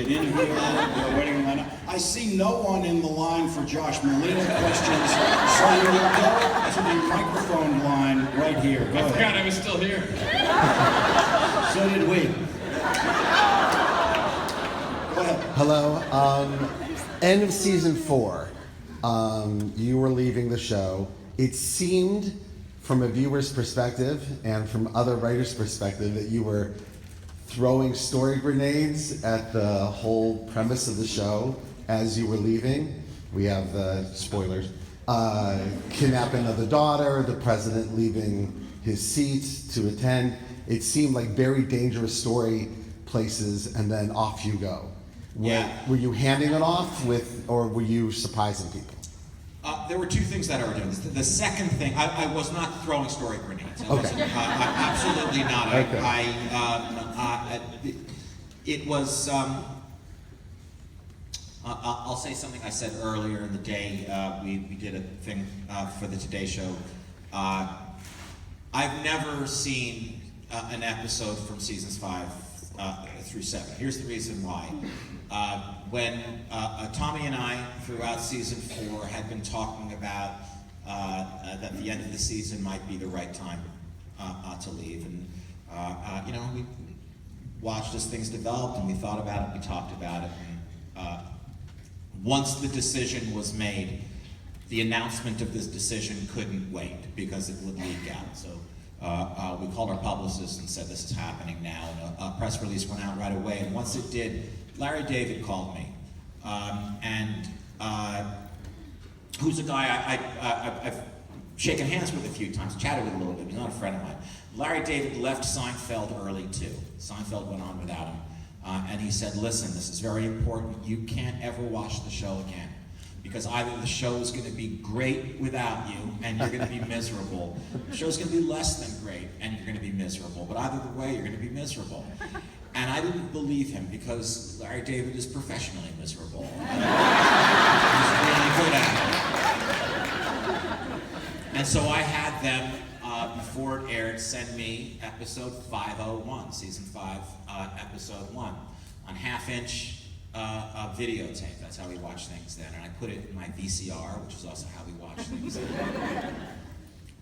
get in here. They're waiting in line. I see no one in the line for Josh Molina questions, so we will go to the microphone line right here. Go ahead. I forgot I was still here. So did we. Go ahead. Hello. End of season 4. You were leaving the show. It seemed, from a viewer's perspective and from other writers' perspective, that you were throwing story grenades at the whole premise of the show as you were leaving. We have the spoilers. Kidnapping of the daughter, the president leaving his seat to attend. It seemed like very dangerous story places, and then off you go. Were you handing it off or were you surprising people? There were two things that I was doing. The second thing, I was not throwing story grenades. Absolutely not. Okay. It was. I'll say something I said earlier in the day. We did a thing for the Today Show. I've never seen an episode from seasons 5 through 7. Here's the reason why. When Tommy and I, throughout season 4, had been talking about that the end of the season might be the right time to leave, and we watched as things developed, and we thought about it, we talked about it, and once the decision was made, the announcement of this decision couldn't wait because it would leak out. So we called our publicist and said, this is happening now, and a press release went out right away, and once it did, Larry David called me, who's a guy I've shaken hands with a few times, chatted with a little bit. He's not a friend of mine. Larry David left Seinfeld early too. Seinfeld went on without him, and he said, "Listen, this is very important. You can't ever watch the show again, because either the show is going to be great without you and you're going to be miserable. The show's going to be less than great and you're going to be miserable. But either the way, you're going to be miserable." And I didn't believe him because Larry David is professionally miserable. He's really good at it. And so I had them, before it aired, send me episode 501, season 5, episode 1, on half-inch videotape. That's how we watch things then. And I put it in my VCR, which is also how we watch things then.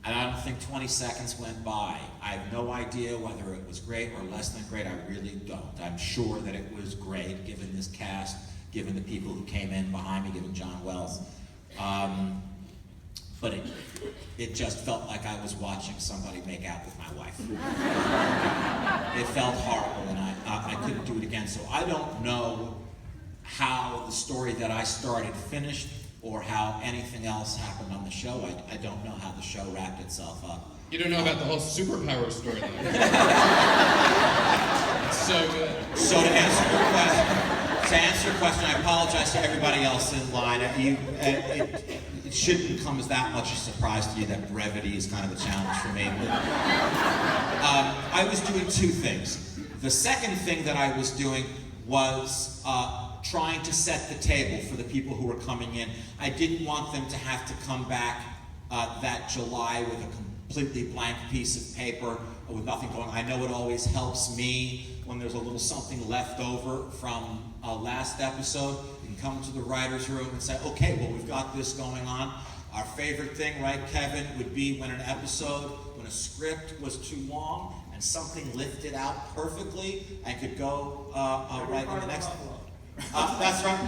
And I don't think 20 seconds went by. I have no idea whether it was great or less than great. I really don't. I'm sure that it was great, given this cast, given the people who came in behind me, given John Wells. But it just felt like I was watching somebody make out with my wife. It felt horrible, and I couldn't do it again. So I don't know how the story that I started finished, or how anything else happened on the show. I don't know how the show wrapped itself up. You don't know about the whole superpower storyline. It's so good. So to answer your question, I apologize to everybody else in line. It shouldn't come as that much a surprise to you that brevity is kind of a challenge for me. But, I was doing two things. The second thing that I was doing was trying to set the table for the people who were coming in. I didn't want them to have to come back that July with a completely blank piece of paper with nothing going on. I know it always helps me when there's a little something left over from last episode. You can come to the writer's room and say, okay, well, we've got this going on. Our favorite thing, right, Kevin, would be when when a script was too long and something lifted out perfectly and could go right in the next one. That's right.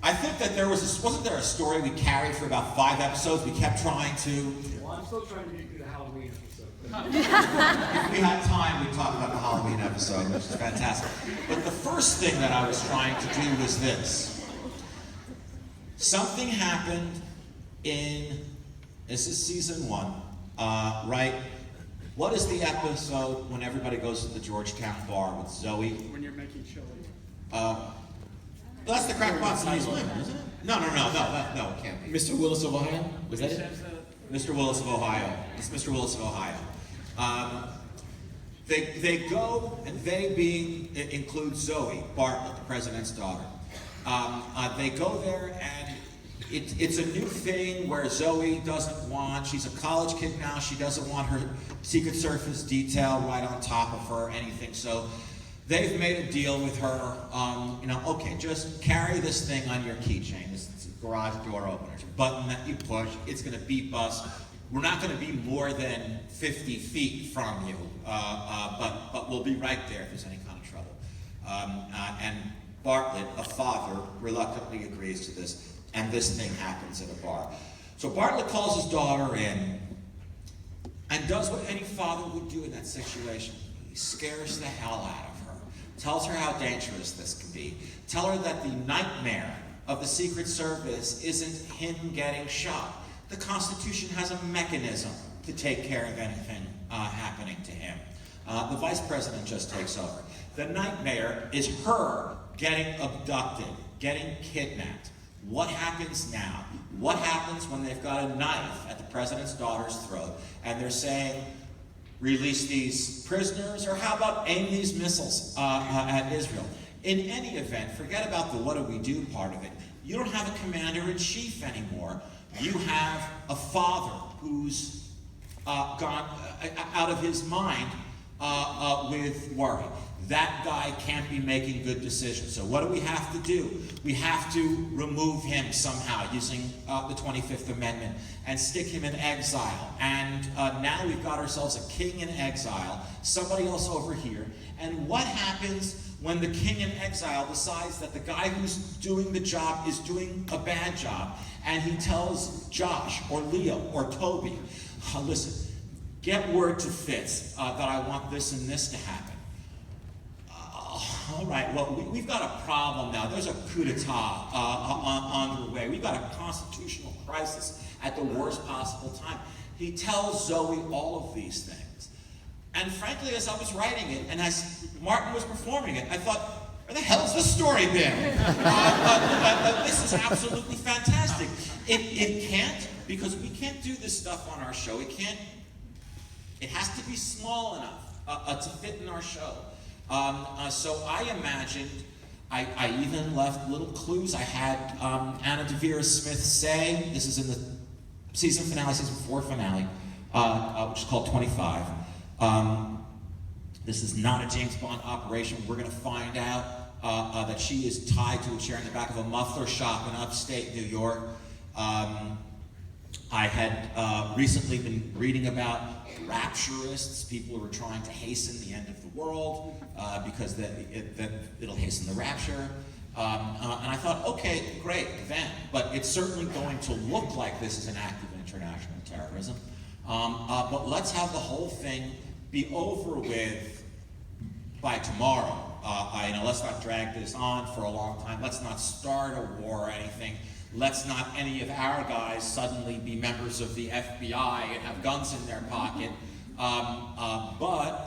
I think that wasn't there a story we carried for about 5 episodes? We kept trying to. Well, I'm still trying to get through the Halloween episode. If we had time, we'd talk about the Halloween episode, which is fantastic. But the first thing that I was trying to do was this. Something happened this is season 1, right? What is the episode when everybody goes to the Georgetown bar with Zoe? When you're making chili. Well, that's the Crackpots Nice Women, isn't it? No, it can't be. Mr. Willis of Ohio? Was that it? Mr. Willis of Ohio. It's Mr. Willis of Ohio. They go, and they include Zoe Bartlett, the president's daughter. They go there, and it's a new thing where Zoe she's a college kid now, she doesn't want her Secret Service detail right on top of her or anything, so They've made a deal with her, okay, just carry this thing on your keychain, this garage door opener, it's a button that you push, it's gonna beep us. We're not gonna be more than 50 feet from you, but we'll be right there if there's any kind of trouble. And Bartlett, a father, reluctantly agrees to this, and this thing happens at a bar. So Bartlett calls his daughter in and does what any father would do in that situation. He scares the hell out of her, tells her how dangerous this can be, tell her that the nightmare of the Secret Service isn't him getting shot. The Constitution has a mechanism to take care of anything happening to him. The vice president just takes over. The nightmare is her getting abducted, getting kidnapped. What happens now? What happens when they've got a knife at the president's daughter's throat and they're saying, release these prisoners, or how about aim these missiles at Israel? In any event, forget about the what do we do part of it. You don't have a commander-in-chief anymore. You have a father who's gone out of his mind with worry. That guy can't be making good decisions. So what do we have to do? We have to remove him somehow using the 25th Amendment and stick him in exile. And now we've got ourselves a king in exile, somebody else over here. And what happens when the king in exile decides that the guy who's doing the job is doing a bad job, and he tells Josh or Leo or Toby, listen, get word to Fitz that I want this and this to happen. All right, well, we've got a problem now. There's a coup d'etat underway. We've got a constitutional crisis at the worst possible time. He tells Zoe all of these things. And frankly, as I was writing it, and as Martin was performing it, I thought, where the hell's this story been? This is absolutely fantastic. It can't, because we can't do this stuff on our show. It has to be small enough to fit in our show. So I imagined, I even left little clues. I had Anna Deavere Smith say, this is in the season finale, season 4 finale, which is called 25. This is not a James Bond operation. We're going to find out that she is tied to a chair in the back of a muffler shop in upstate New York. I had recently been reading about rapturists, people who are trying to hasten the end of the world because it'll hasten the rapture. And I thought, okay, great, then, but it's certainly going to look like this is an act of international terrorism. But let's have the whole thing be over with by tomorrow. Let's not drag this on for a long time. Let's not start a war or anything. Let's not any of our guys suddenly be members of the FBI and have guns in their pocket. But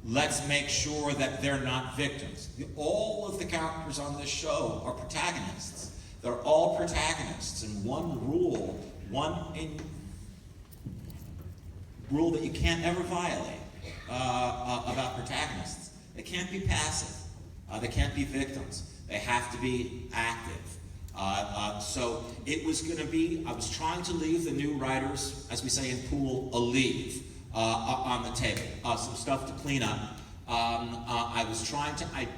let's make sure that they're not victims. All of the characters on this show are protagonists. They're all protagonists. And one rule that you can't ever violate about protagonists: they can't be passive. They can't be victims. They have to be active. So it was going to be, I was trying to leave the new writers, as we say in pool, a leave on the table. Some stuff to clean up. I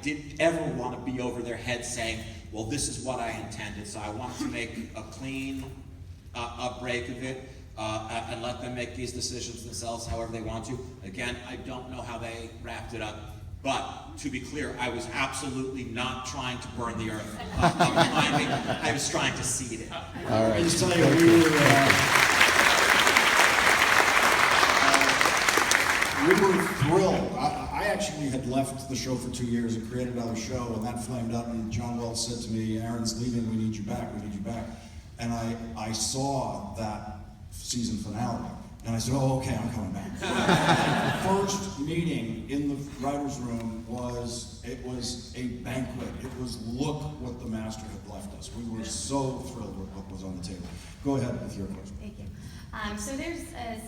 didn't ever want to be over their heads saying, well, this is what I intended. So I wanted to make a clean break of it and let them make these decisions themselves however they want to. Again, I don't know how they wrapped it up. But to be clear, I was absolutely not trying to burn the earth behind me. I was trying to seed it. All right. I just tell you, we were thrilled. I actually had left the show for 2 years and created another show, and that flamed up, and John Wells said to me, Aaron's leaving, we need you back, we need you back. And I saw that season finale. And I said, oh, okay, I'm coming back. The first meeting in the writer's room was a banquet. It was, look what the master had left us. We were so thrilled with what was on the table. Go ahead with your question. Thank you. So there's